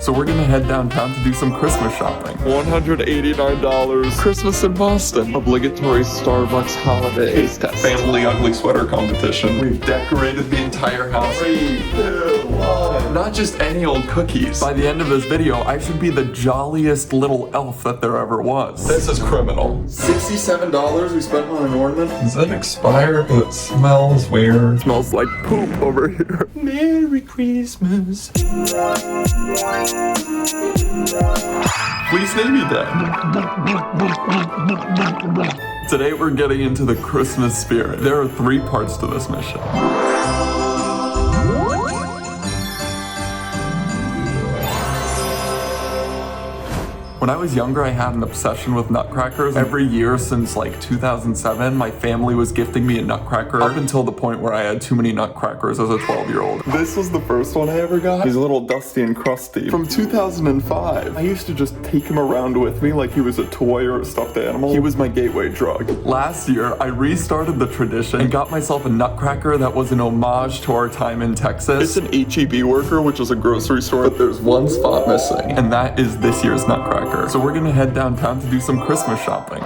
So we're gonna head downtown to do some Christmas shopping. $189. Christmas in Boston. Obligatory Starbucks holiday taste test. Family ugly sweater competition. We've decorated the entire house. 3, 2, 1. Not just any old cookies. By the end of this video, I should be the jolliest little elf that there ever was. This is criminal. $67 we spent on an ornament. Does that expire? It smells weird. It smells like poop over here. Merry Christmas. Please name me that. Today we're getting into the Christmas spirit. There are 3 parts to this mission. When I was younger, I had an obsession with nutcrackers. Every year since like 2007, my family was gifting me a nutcracker up until the point where I had too many nutcrackers as a 12-year-old. This was the first one I ever got. He's a little dusty and crusty. From 2005. I used to just take him around with me like he was a toy or a stuffed animal. He was my gateway drug. Last year, I restarted the tradition and got myself a nutcracker that was an homage to our time in Texas. It's an H-E-B worker, which is a grocery store, but there's one spot missing, and that is this year's nutcracker. So we're gonna head downtown to do some Christmas shopping.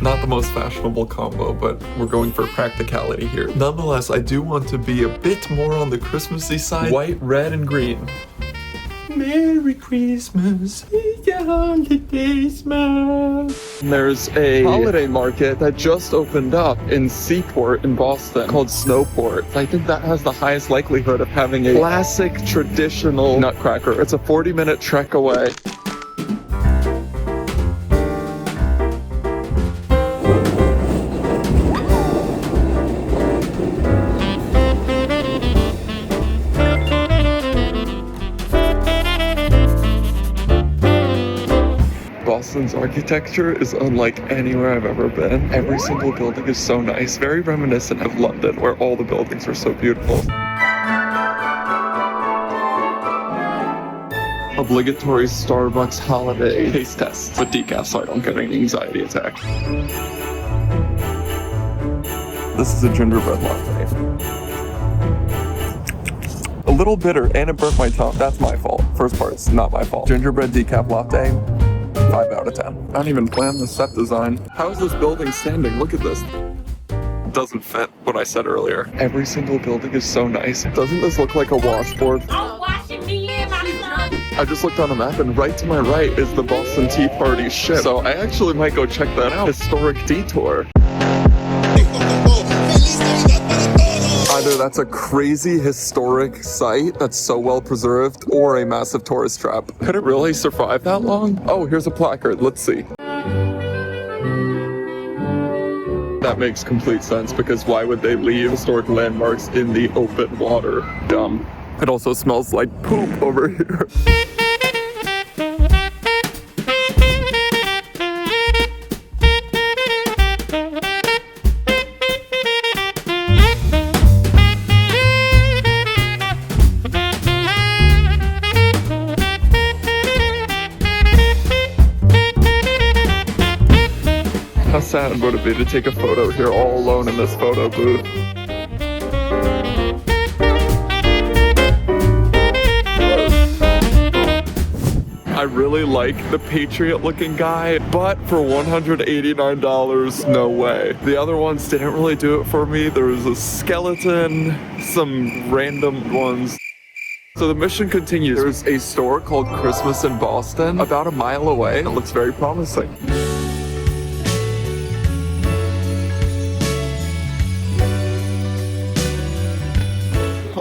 Not the most fashionable combo, but we're going for practicality here. Nonetheless, I do want to be a bit more on the Christmassy side. White, red, and green. Merry Christmas, the holidays, man. There's a holiday market that just opened up in Seaport in Boston called Snowport. I think that has the highest likelihood of having a classic traditional nutcracker. It's a 40-minute trek away. Boston's architecture is unlike anywhere I've ever been. Every single building is so nice, very reminiscent of London, where all the buildings are so beautiful. Obligatory Starbucks holiday taste test with decaf so I don't get an anxiety attack. This is a gingerbread latte. A little bitter and it burnt my tongue. That's my fault. First part's not my fault. Gingerbread decaf latte. 5 out of 10. I don't even plan the set design. How is this building standing? Look at this. It doesn't fit what I said earlier. Every single building is so nice. Doesn't this look like a washboard? I'm washing me in my son. I just looked on a map and right to my right is the Boston Tea Party ship. So I actually might go check that out. Historic detour. Either that's a crazy historic site that's so well preserved or a massive tourist trap. Could it really survive that long? Oh, here's a placard. Let's see. That makes complete sense because why would they leave historic landmarks in the open water? Dumb. It also smells like poop over here. How sad would it be to take a photo here all alone in this photo booth? I really like the Patriot looking guy, but for $189, no way. The other ones didn't really do it for me. There was a skeleton, some random ones. So the mission continues. There's a store called Christmas in Boston, about a mile away. It looks very promising.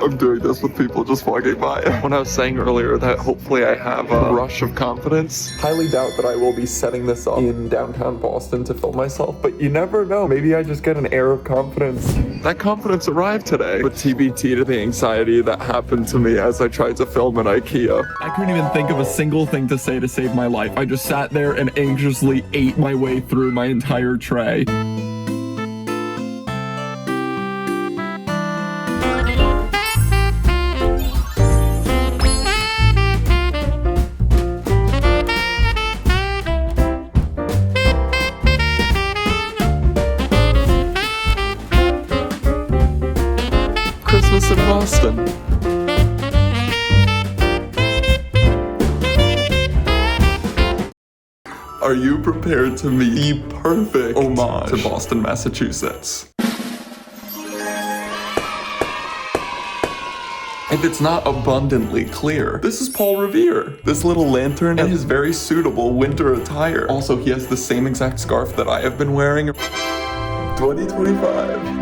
I'm doing this with people just walking by. When I was saying earlier that hopefully I have a rush of confidence, highly doubt that I will be setting this up in downtown Boston to film myself, but you never know. Maybe I just get an air of confidence. That confidence arrived today, but TBT to the anxiety that happened to me as I tried to film at IKEA. I couldn't even think of a single thing to say to save my life. I just sat there and anxiously ate my way through my entire tray. Christmas in Boston. Are you prepared to meet the perfect homage to Boston, Massachusetts? If it's not abundantly clear, this is Paul Revere. This little lantern and his very suitable winter attire. Also, he has the same exact scarf that I have been wearing. 2025.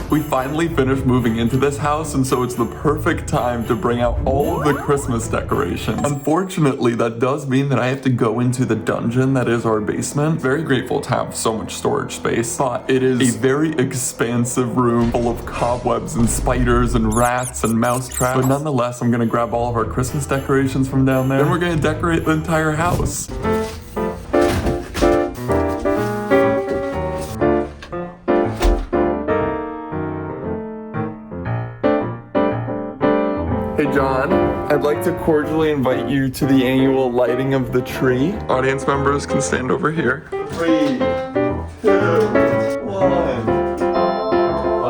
We finally finished moving into this house, and so it's the perfect time to bring out all of the Christmas decorations. Unfortunately, that does mean that I have to go into the dungeon that is our basement. Very grateful to have so much storage space, but it is a very expansive room full of cobwebs and spiders and rats and mouse traps. But nonetheless, I'm gonna grab all of our Christmas decorations from down there, and we're gonna decorate the entire house. Hey John, I'd like to cordially invite you to the annual lighting of the tree. Audience members can stand over here. 3, 2, 1.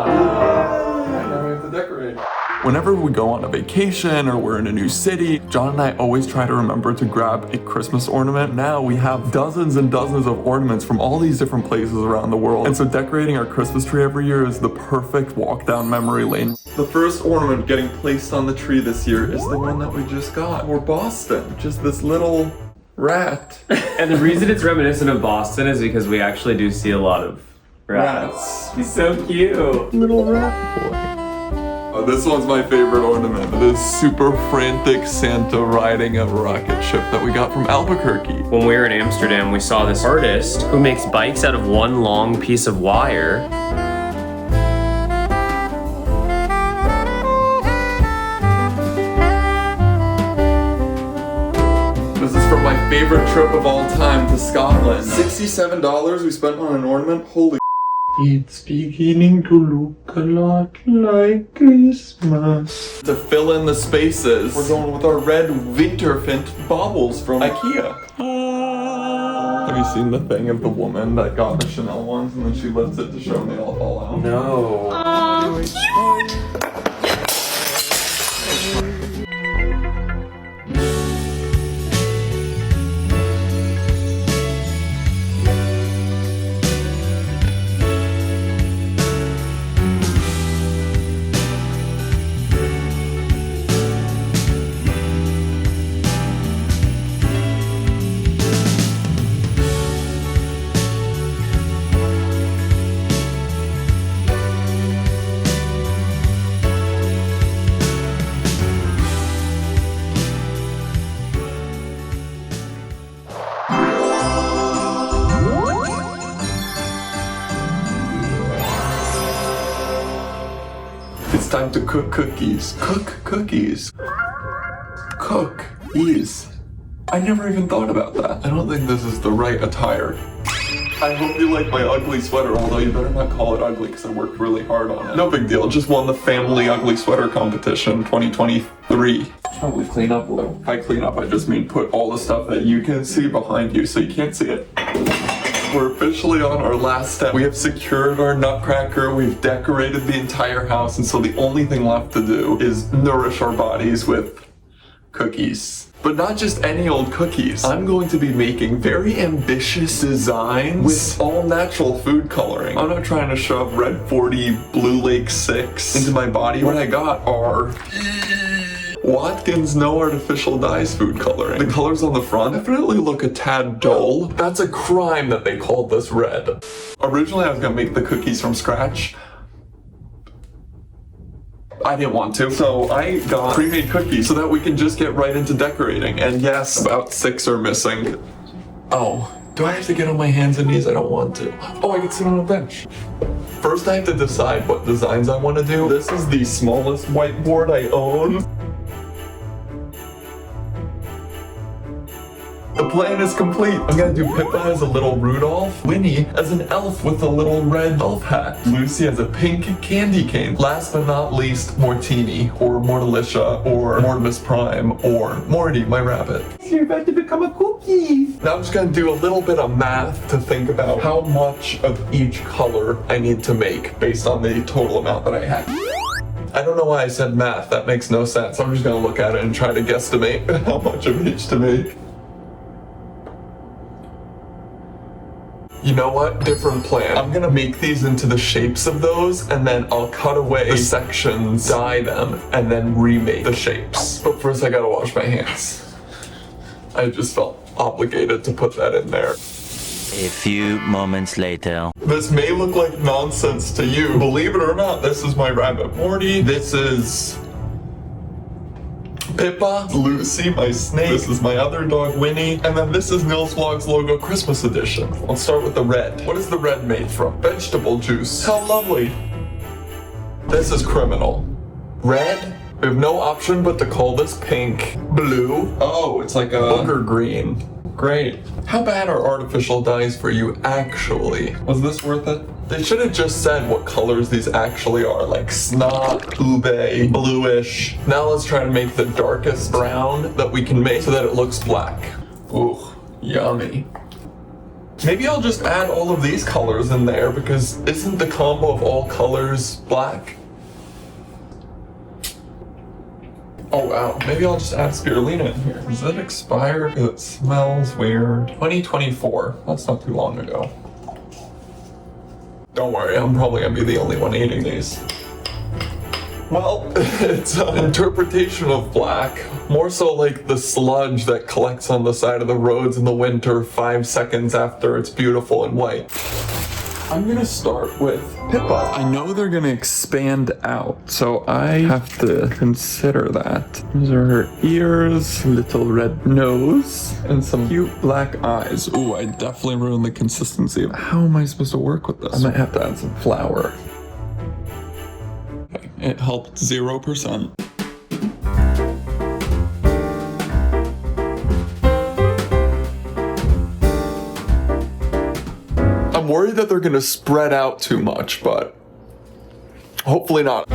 Now we have to decorate. Whenever we go on a vacation or we're in a new city, John and I always try to remember to grab a Christmas ornament. Now we have dozens and dozens of ornaments from all these different places around the world. And so decorating our Christmas tree every year is the perfect walk down memory lane. The first ornament getting placed on the tree this year is the one that we just got. For Boston, just this little rat. And the reason it's reminiscent of Boston is because we actually do see a lot of rats. He's so cute. Little rat boy. This one's my favorite ornament. This super frantic Santa riding a rocket ship that we got from Albuquerque. When we were in Amsterdam, we saw this artist who makes bikes out of one long piece of wire. This is from my favorite trip of all time to Scotland. $67 we spent on an ornament. Holy. It's beginning to look a lot like Christmas. To fill in the spaces, we're going with our red Winterfint baubles from IKEA. Have you seen the thing of the woman that got the Chanel ones and then she lifts it to show them they all fall out? No. Oh, cute. It's time to cook cookies. Cook cookies. Cook-ease. I never even thought about that. I don't think this is the right attire. I hope you like my ugly sweater, although you better not call it ugly because I worked really hard on it. No big deal, just won the family ugly sweater competition 2023. Probably clean up a little. By clean up, I just mean put all the stuff that you can see behind you so you can't see it. We're officially on our last step. We have secured our nutcracker, we've decorated the entire house, and so the only thing left to do is nourish our bodies with cookies. But not just any old cookies. I'm going to be making very ambitious designs with all natural food coloring. I'm not trying to shove Red 40 Blue Lake 6 into my body. What I got are Watkins No Artificial Dyes food coloring. The colors on the front definitely look a tad dull. That's a crime that they called this red. Originally I was gonna make the cookies from scratch. I didn't want to, so I got pre-made cookies so that we can just get right into decorating. And yes, about 6 are missing. Oh, do I have to get on my hands and knees? I don't want to. Oh, I can sit on a bench. First I have to decide what designs I want to do. This is the smallest whiteboard I own. The plan is complete. I'm gonna do Pippa as a little Rudolph, Winnie as an elf with a little red elf hat, Lucy as a pink candy cane. Last but not least, Mortini, or Mortalicia, or Mortimus Prime, or Morty, my rabbit. You're about to become a cookie. Now I'm just gonna do a little bit of math to think about how much of each color I need to make based on the total amount that I have. I don't know why I said math, that makes no sense. I'm just gonna look at it and try to guesstimate how much of each to make. You know what? Different plan. I'm gonna make these into the shapes of those, and then I'll cut away the sections, dye them, and then remake the shapes. But first I gotta wash my hands. I just felt obligated to put that in there. A few moments later. This may look like nonsense to you. Believe it or not, this is my rabbit Morty. This is Pippa, Lucy, my snake. This is my other dog, Winnie. And then this is NILS Vlogs logo Christmas edition. Let's start with the red. What is the red made from? Vegetable juice. How lovely. This is criminal. Red? We have no option but to call this pink. Blue? Oh, it's like a booger green. Great. How bad are artificial dyes for you actually? Was this worth it? They should have just said what colors these actually are, like snot, ube, bluish. Now let's try to make the darkest brown that we can make so that it looks black. Ooh, yummy. Maybe I'll just add all of these colors in there because isn't the combo of all colors black? Oh wow, maybe I'll just add spirulina in here. Does it expire? It smells weird. 2024, that's not too long ago. Don't worry, I'm probably gonna be the only one eating these. Well, it's an interpretation of black. More so like the sludge that collects on the side of the roads in the winter 5 seconds after it's beautiful and white. I'm gonna start with Pippa. I know they're gonna expand out, so I have to consider that. These are her ears, little red nose, and some cute black eyes. Ooh, I definitely ruined the consistency. How am I supposed to work with this? I might have to add some flour. Okay, it helped 0%. I'm worried that they're gonna spread out too much, but hopefully not.